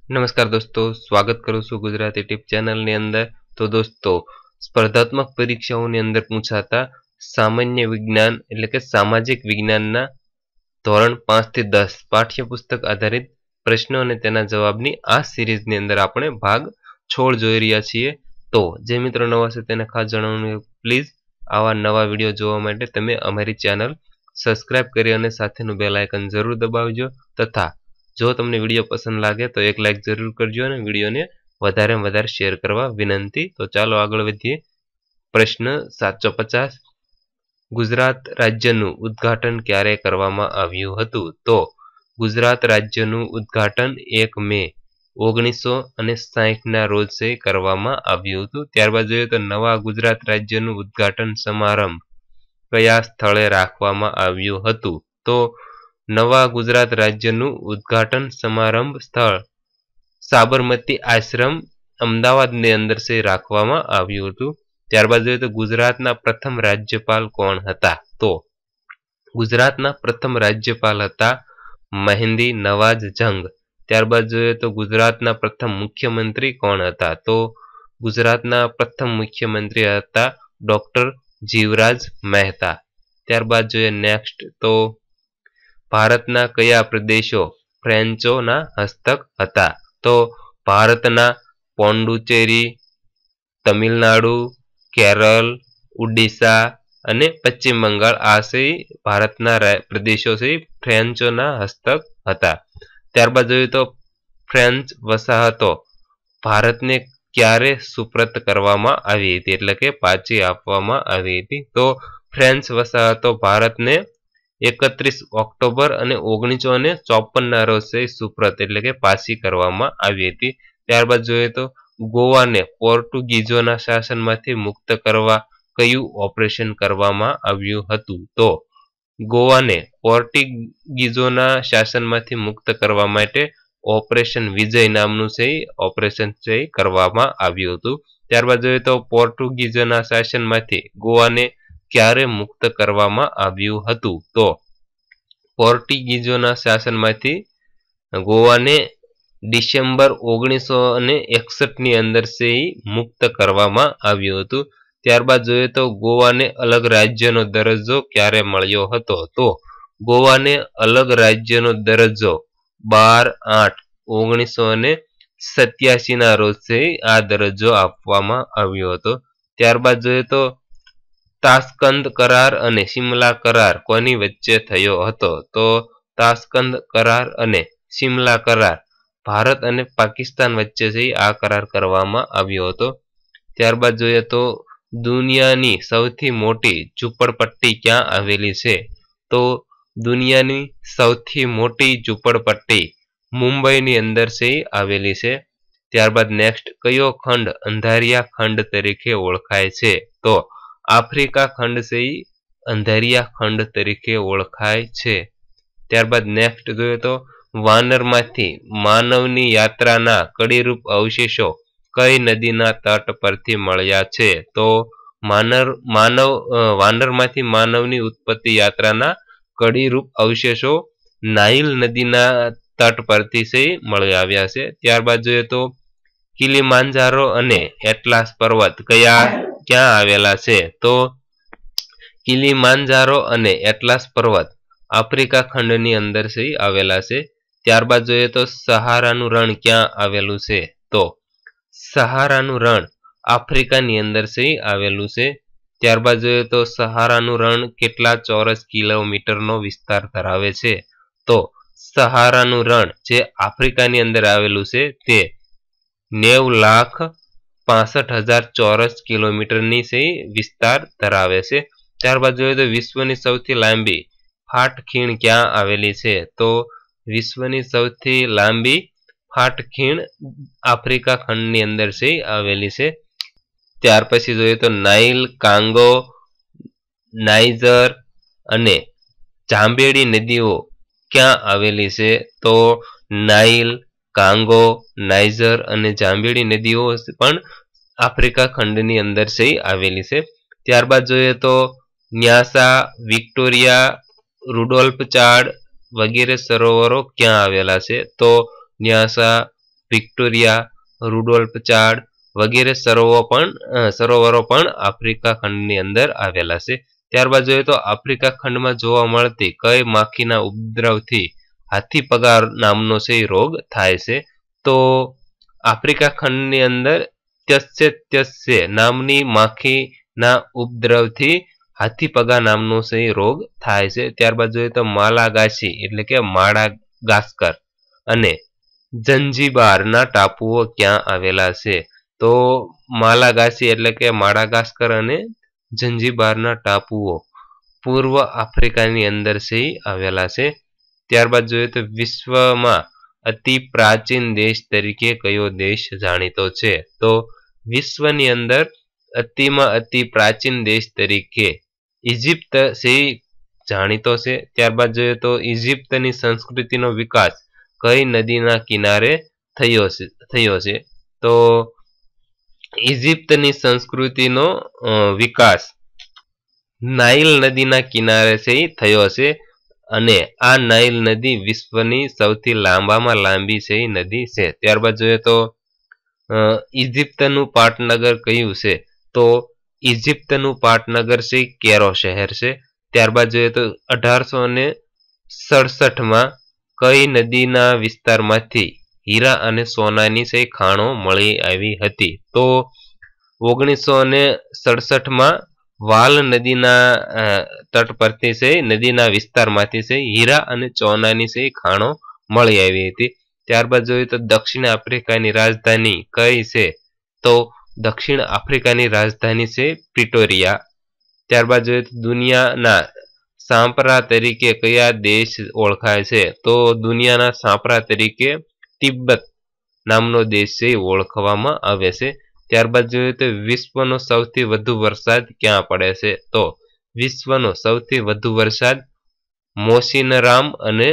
नमस्कार दोस्तों, स्वागत करूँ છું ગુજરાતી ટીપ ચેનલની અંદર। તો દોસ્તો, સ્પર્ધાત્મક પરીક્ષાઓની અંદર પૂછાતા સામાન્ય વિજ્ઞાન એટલે કે સામાજિક વિજ્ઞાનના ધોરણ 5 થી 10 પાઠ્યપુસ્તક આધારિત પ્રશ્નો અને તેના જવાબની આ સિરીઝની અંદર આપણે ભાગ 16 જોઈ રહ્યા છીએ। તો જે મિત્રો નવા છે તેને ખાસ જણાવવાનું પ્લીઝ આવા નવા વિડીયો જોવા માટે તમે અમારી ચેનલ સબસ્ક્રાઇબ કરી અને સાથેનું બેલ આઇકન જરૂર દબાવજો તથા जो तमने वीडियो पसंद लगे तो एक लाइक जरूर करजो और वीडियो ने वधारे में वधारे शेर करवा विनंती। तो चलो आगळ वधीए। प्रश्न 750 गुजरात राज्यनु उद्घाटन क्यारे करवामां आव्युं हतुं? तो गुजरात राज्यनु उद्घाटन 1 मे 1960 ना रोज से करवामां आव्युं हतुं। त्यारबाद जोईए तो नवा गुजरात राज्यनु उद्घाटन समारंभ कया स्थळे राखवामां आव्युं हतुं? तो नवा गुजरात राज्यनु उद्घाटन समारंभ स्थल साबरमती आश्रम अमदावाद ने अंदर से राखवामां आव्युं हतुं। त्यारबाद जोईए तो गुजरातना प्रथम राज्यपाल कोण हता? तो गुजरातना प्रथम राज्यपाल हता मेहंदी नवाज जंग। त्यारबाद जोईए तो गुजरातना प्रथम मुख्यमंत्री कोण हता? तो गुजरातना प्रथम मुख्यमंत्री हता डॉक्टर जीवराज मेहता। त्यारबाद जोईए नेक्स्ट तो भारतना कया प्रदेशों फ्रेंचोना हस्तक हता? तो भारतना पोंडुचेरी, तमिलनाडु, केरल, ओडिशा अने पश्चिम बंगाल आ से भारतना प्रदेशों से फ्रेंचोना हस्तक हता। त्यारबाद जोईए तो फ्रेंच वसाहतो भारतने क्यारे सुप्रत करवामां आवी हती एटले के पाછી આપવામાં આવી હતી? तो फ्रेंच वसाहतो भारतने 31 ऑक्टोबर અને 1954 ના રોજ સુપ્રત એટલે કે પાછી કરવામાં આવી હતી। ત્યારબાદ જોઈએ તો ગોવાને પોર્ટુગીઝોના શાસનમાંથી મુક્ત કરવા કયું ઓપરેશન કરવામાં આવ્યું હતું? તો ગોવાને પોર્ટુગીઝોના શાસનમાંથી મુક્ત કરવા માટે ઓપરેશન વિજય નામનું ઓપરેશન કરવામાં આવ્યું હતું। ત્યારબાદ જોઈએ તો પોર્ટુગીઝોના શાસનમાંથી ગોવાને क्यारे मुक्त करवामां आव्युं हतुं? तो पोर्टुगीजोना शासनमांथी गोवाने डिसेम्बर 1961 नी अंदर से मुक्त करवामां आव्युं हतुं। त्यारबाद जोईए तो गोवाने अलग राज्यनो दरज्जो क्यारे मळ्यो हतो? तो गोवाने अलग राज्यनो दरज्जो 12/8/1987 ना रोज से आ दरज्जो आपवामां आव्यो हतो। त्यारबाद जोईए तो तास्कंद करार अने शिमला करार कोनी वच्चे थयो हतो? तो तास्कंद करार अने शिमला करार भारत अने पाकिस्तान वच्चे से आ करार करवामां आव्यो हतो। त्यारबाद जोईए तो दुनियानी सौथी मोटी झूंपड़पट्टी क्यां आवेली छे? तो दुनियानी सौथी मोटी झूंपड़पट्टी मुंबईनी अंदर से आवेली छे। त्यारबाद नेक्स्ट कयो खंड अंधारिया खंड तरीके ओळखाय छे? तो आफ्रिका खंड से अंधारिया खंड तरीके ओळखाय छे। त्यारबाद नेक्स्ट जोईए तो वानरमांथी मानवनी यात्राना कड़ीरूप अवशेषो कई नदीना तट परथी मळ्या छे? तो वानरमांथी मानवनी उत्पत्ति यात्राना कड़ीरूप अवशेषो नाइल नदीना तट परथी से मळी आव्या छे। त्यारबाद जोईए तो किलिमांजारो अने एटलास पर्वत क्या आवेला छे? तो किलिमांजारो अने एटलास पर्वत आफ्रिका खंडनी अंदर से आवेला छे। त्यारबाद जोईए तो सहारानु रण क्या आवेलू छे? तो सहारानु रण आफ्रिकानी अंदर से आवेलू छे। त्यारबाद जोईए तो सहारानु रण केटला चौरस किलोमीटरनो विस्तार धरावे छे? तो सहारानु रण जे आफ्रिकानी अंदर आवेलू छे ते 90,65,000 चौरस किलोमीटरनी से विस्तार धरावे छे। त्यारबाद जोईए तो विश्वनी सौथी लांबी फाटखीण क्या आवेली छे? तो विश्वनी सौथी लांबी फाटखीण आफ्रिका खंडनी अंदर से आवेली छे। त्यार पछी जोईए तो नाइल, कांगो, नाइजर अने जांबेडी नदीओ क्या आवेली छे? तो नाइल, कांगो, नाइजर अने जांबेडी नदीओ पण आफ्रिका खंडनी अंदर से आवेली छे। त्यारबाद जोईए तो न्यासा, विक्टोरिया, रुडोल्फ चाड वगैरह सरोवरो क्या आवेला छे? तो न्यासा, વિક્ટોરિયા, રુડોલ્ફ ચાડ વગેરે સરોવરો પણ આફ્રિકા ખંડની અંદર આવેલા છે. ત્યારબાદ જોઈએ તો આફ્રિકા ખંડમાં જોવા મળતી કઈ માખીના ઉપદ્રવથી હાથીપગા નામનો છે રોગ થાય છે. તો આફ્રિકા ખંડની અંદર ત્યસ્સે નામની માખીના ઉપદ્રવથી હાથીપગા નામનો છે રોગ થાય છે. ત્યારબાદ જોઈએ તો માલાગાસી એટલે કે માડાગાસ્કર અને ઝંજીબારના ટાપુઓ ક્યાં આવેલા છે? તો માલાગાસી એટલે કે માડાગાસ્કર અને ઝંજીબારના ટાપુઓ પૂર્વ આફ્રિકાની અંદર છે આવેલા છે. ત્યારબાદ જોઈએ તો વિશ્વમાં અતિ પ્રાચીન દેશ તરીકે કયો દેશ જાણીતો છે? તો વિશ્વની અંદર અતિ પ્રાચીન દેશ તરીકે ઇજિપ્ત છે જાણીતો છે. ત્યારબાદ જોઈએ તો ઇજિપ્તની સંસ્કૃતિનો વિકાસ કઈ નદીના કિનારે થયો છે? તો ઇજિપ્તની સંસ્કૃતિનો વિકાસ નાઇલ નદીના કિનારે થયો છે અને આ નાઇલ નદી વિશ્વની સૌથી લાંબામાં લાંબી છે નદી છે. ત્યારબાદ જોઈએ તો ઇજિપ્તનું પાટનગર કયું છે? તો ઇજિપ્તનું પાટનગર છે કેરો શહેર છે. ત્યારબાદ જોઈએ તો 1867માં કઈ નદીના વિસ્તારમાંથી હીરા અને સોનાની છે ખાણો મળી આવી હતી? તો 1967માં વાલ નદીના તટ પરથી છે નદીના વિસ્તારમાંથી છે હીરા અને સોનાની છે ખાણો મળી આવી હતી. ત્યારબાદ જોઈએ તો દક્ષિણ આફ્રિકાની રાજધાની કઈ છે? તો દક્ષિણ આફ્રિકાની રાજધાની છે પ્રિટોરિયા. ત્યારબાદ જોઈએ તો દુનિયાના સાંપરા તરીકે કયા દેશ ઓળખાય છે? તો દુનિયાના સાંપરા તરીકે તિબ્બત નામનો દેશ છે ઓળખવામાં આવે છે. ત્યારબાદ જોઈએ તો વિશ્વનો સૌથી વધુ વરસાદ ક્યાં પડે છે? તો વિશ્વનો સૌથી વધુ વરસાદ મોસિનરામ અને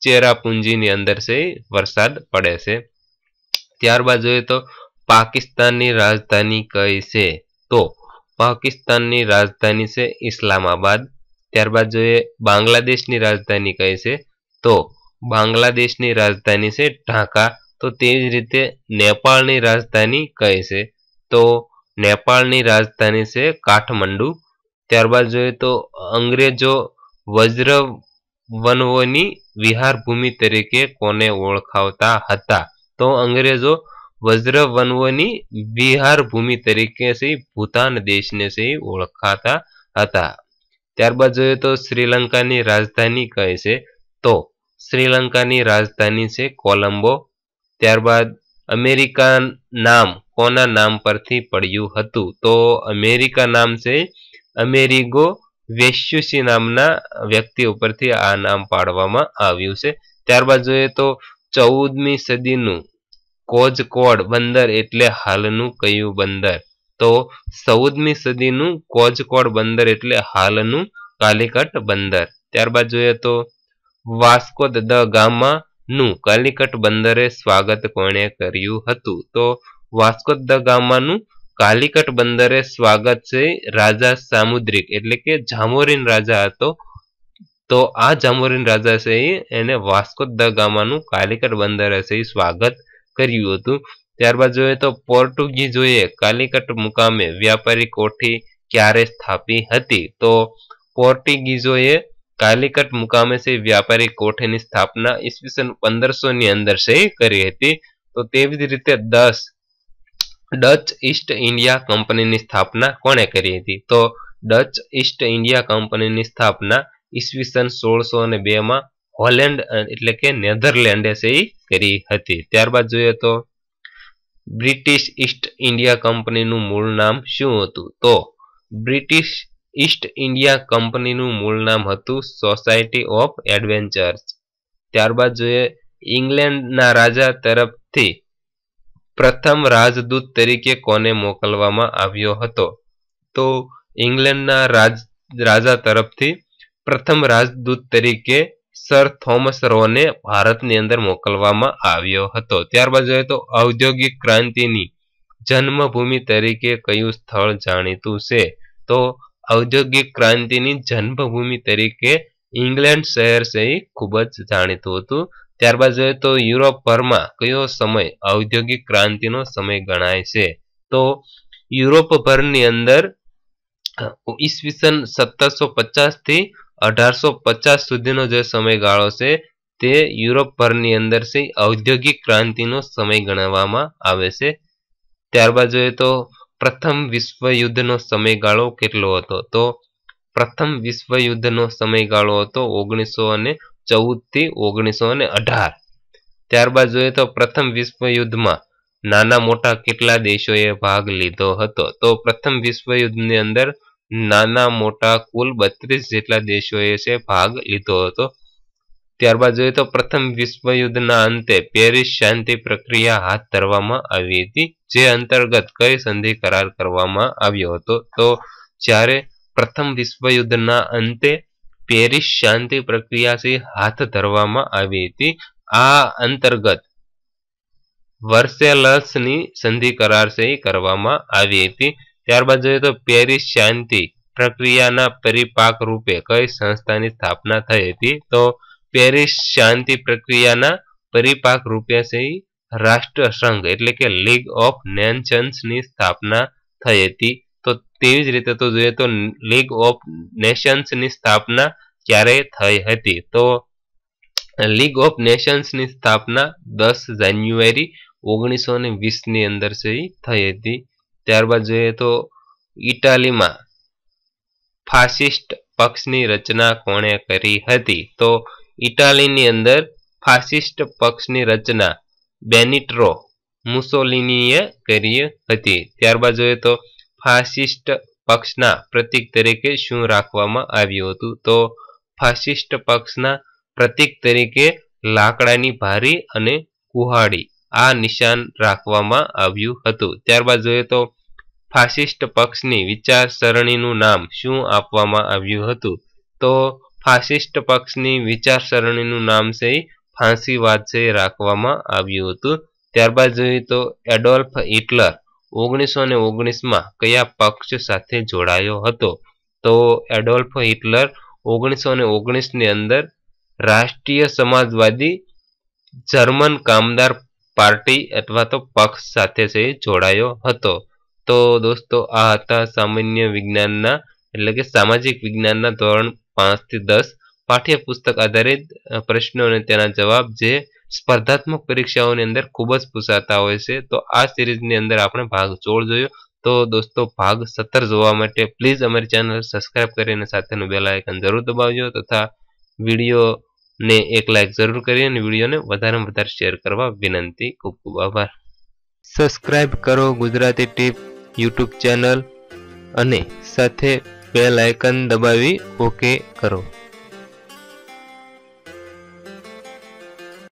ચેરાપુંજીની અંદર છે વરસાદ પડે છે. ત્યારબાદ જોઈએ તો પાકિસ્તાનની રાજધાની કઈ છે? તો પાકિસ્તાનની રાજધાની છે ઇસ્લામાબાદ. ત્યારબાદ જોઈએ બાંગ્લાદેશની રાજધાની કઈ છે? તો બાંગ્લાદેશની રાજધાની છે ઢાકા. તો તેવી જ રીતે નેપાળની રાજધાની કઈ છે? તો નેપાળની રાજધાની છે કાઠમંડુ. ત્યારબાદ જોઈએ તો અંગ્રેજો વજ્રવનોની વિહાર ભૂમિ તરીકે કોને ઓળખાવતા હતા? તો અંગ્રેજો વજ્રવનોની વિહાર ભૂમિ તરીકે ભૂતાન દેશને ઓળખાતા હતા. ત્યારબાદ જોઈએ તો શ્રીલંકાની રાજધાની કઈ છે? તો શ્રીલંકાની રાજધાની છે કોલંબો. ત્યારબાદ અમેરિકા નામ કોના નામ પરથી પડ્યું હતું? તો અમેરિકા નામ છે અમેરિગો વેસ્યુસી નામના વ્યક્તિ ઉપરથી આ નામ પાડવામાં આવ્યું છે. ત્યારબાદ જોઈએ તો 14મી સદીનું કોઝકોડ બંદર એટલે હાલનું કયું બંદર? તો 14મી સદીનું કોઝકોડ બંદર એટલે હાલનું કાલિકટ બંદર. ત્યારબાદ જોઈએ તો વાસ્કો દ ગામાનું કાલિકટ બંદરે સ્વાગત કોણે કર્યું હતું? તો વાસ્કો દ ગામાનું કાલિકટ બંદરે સ્વાગત છે રાજા સામુદ્રિક એટલે કે જામોરીન રાજા હતો. તો આ જામોરીન રાજા છે એને વાસ્કો દ ગામાનું કાલિકટ બંદરે સ્વાગત કર્યું હતું. ત્યારબાદ જોઈએ તો પોર્ટુગીઝોએ કાલિકટ મુકામે વ્યાપારી કોઠી ક્યારે સ્થાપી હતી? તો પોર્ટુગીઝોએ કાલિકટ મુકામે વ્યાપારી કોઠીની સ્થાપના ઈસવીસન 1500 ની અંદર કરી હતી. તો તેવી જ રીતે ડચ ઈસ્ટ ઇન્ડિયા કંપનીની સ્થાપના કોણે કરી હતી? તો ડચ ઈસ્ટ ઇન્ડિયા કંપનીની સ્થાપના ઈસવીસન 1602માં હોલેન્ડ એટલે કે નેધરલેન્ડે કરી હતી. ત્યારબાદ જોઈએ તો બ્રિટિશ ઈસ્ટ ઇન્ડિયા કંપનીનું મૂળ નામ શું હતું? તો બ્રિટિશ ઈસ્ટ ઇન્ડિયા કંપનીનું મૂળ નામ હતું સોસાયટી ઓફ એડવેન્ચર્સ. ત્યારબાદ જોઈએ ઇંગ્લેન્ડના રાજા તરફથી પ્રથમ રાજદૂત તરીકે કોને મોકલવામાં આવ્યો હતો? તો ઇંગ્લેન્ડના રાજા તરફથી પ્રથમ રાજદૂત તરીકે સર થોમસ રોને ભારતની અંદર મોકલવામાં આવ્યો હતો. ત્યારબાદ જોઈએ તો ઔદ્યોગિક ક્રાંતિની જન્મભૂમિ તરીકે કયું સ્થળ જાણીતું છે? તો ઔદ્યોગિક ક્રાંતિની જન્મભૂમિ તરીકે ઇંગ્લેન્ડ શહેર ખૂબ જ જાણીતું હતું. ત્યારબાદ જોઈએ તો યુરોપભરમાં કયો સમય ઔદ્યોગિક ક્રાંતિનો સમય ગણાય છે? તો યુરોપભરની અંદર ઈસવીસન 1750 થી 1850 સુધીનો જે સમયગાળો છે તે યુરોપભરની અંદર છે ઔદ્યોગિક ક્રાંતિનો સમય ગણવામાં આવે છે. ત્યારબાદ જોઈએ તો પ્રથમ વિશ્વયુદ્ધનો સમયગાળો કેટલો હતો? તો પ્રથમ વિશ્વયુદ્ધનો સમયગાળો હતો 1914 થી 1918. ત્યારબાદ જોઈએ તો પ્રથમ વિશ્વયુદ્ધમાં નાના મોટા કેટલા દેશોએ ભાગ લીધો હતો? તો પ્રથમ વિશ્વયુદ્ધની અંદર નાના મોટા કુલ 32 જેટલા દેશોએ છે ભાગ લીધો હતો. ત્યારબાદ જોઈએ તો પ્રથમ વિશ્વયુદ્ધના અંતે પેરિસ શાંતિ પ્રક્રિયા હાથ ધરવામાં આવી હતી, જે અંતર્ગત કઈ સંધિ કરાર કરવામાં આવ્યો હતો? તો જ્યારે પ્રથમ વિશ્વયુદ્ધના અંતે પેરિસ શાંતિ પ્રક્રિયા હાથ ધરવામાં આવી હતી, આ અંતર્ગત વર્સેલ્સની સંધિ કરાર કરવામાં આવી હતી. ત્યારબાદ જોઈએ તો પેરિસ શાંતિ પ્રક્રિયાના પરિપાક રૂપે કઈ સંસ્થાની સ્થાપના થઈ હતી? તો પેરિસ શાંતિ પ્રક્રિયાના પરિપાક રૂપે રાષ્ટ્રસંઘ એટલે કે લીગ ઓફ નેશન્સની સ્થાપના થઈ હતી. તો તેવી જ રીતે તો જોઈએ તો લીગ ઓફ નેશન્સની સ્થાપના ક્યારે થઈ હતી? તો લીગ ઓફ નેશન્સની સ્થાપના 10 જાન્યુઆરી 1920 ની અંદર થઈ હતી. ત્યારબાદ જોઈએ તો ઇટાલીમાં ફાસિસ્ટ પક્ષની રચના કોણે કરી હતી? તો ઇટાલીની અંદર ફાસિસ્ટ પક્ષની રચના બેનિટો મુસોલિનીએ કરી હતી. ત્યારબાદ જોઈએ તો ફાસિસ્ટ પક્ષના પ્રતીક તરીકે શું રાખવામાં આવ્યું હતું? તો ફાસિસ્ટ પક્ષના પ્રતીક તરીકે લાકડાની ભારી અને કુહાડી આ નિશાન રાખવામાં આવ્યું હતું. ત્યારબાદ જોઈએ તો ફાસિસ્ટ પક્ષની વિચારસરણીનું નામ શું આપવામાં આવ્યું હતું? તો ફાસિસ્ટ પક્ષની વિચારસરણીનું નામ ફાંસીવાદ રાખવામાં આવ્યું હતું. ત્યારબાદ જોઈએ તો એડોલ્ફ હિટલર 1919માં કયા પક્ષ સાથે જોડાયો હતો? તો એડોલ્ફ હિટલર 1919 ની અંદર રાષ્ટ્રીય સમાજવાદી જર્મન કામદાર પાર્ટી અથવા તો પક્ષ સાથે જોડાયો હતો. તો દોસ્તો આ હતા સામાન્ય વિજ્ઞાનના એટલે કે સામાજિક વિજ્ઞાનના ધોરણ 5 થી 10 પાઠ્યપુસ્તક આધારિત પ્રશ્નો અને તેના જવાબ જે સ્પર્ધાત્મક પરીક્ષાઓની અંદર ખૂબ જ પૂછાતા હોય છે. તો આ સિરીઝની અંદર આપણે ભાગ 16 જોયો. તો દોસ્તો ભાગ 17 જોવા માટે પ્લીઝ અમારી ચેનલ સબસ્ક્રાઇબ કરીને સાથેનું બેલ આઇકન જરૂર દબાવજો તથા વિડીયોને એક લાઇક જરૂર કરી અને વિડીયોને વધારેમાં વધારે શેર કરવા વિનંતી. ખૂબ ખૂબ આભાર. સબસ્ક્રાઇબ કરો ગુજરાતી ટીપ યુટ્યુબ ચેનલ અને સાથે બેલ આઇકન દબાવી ઓકે કરો.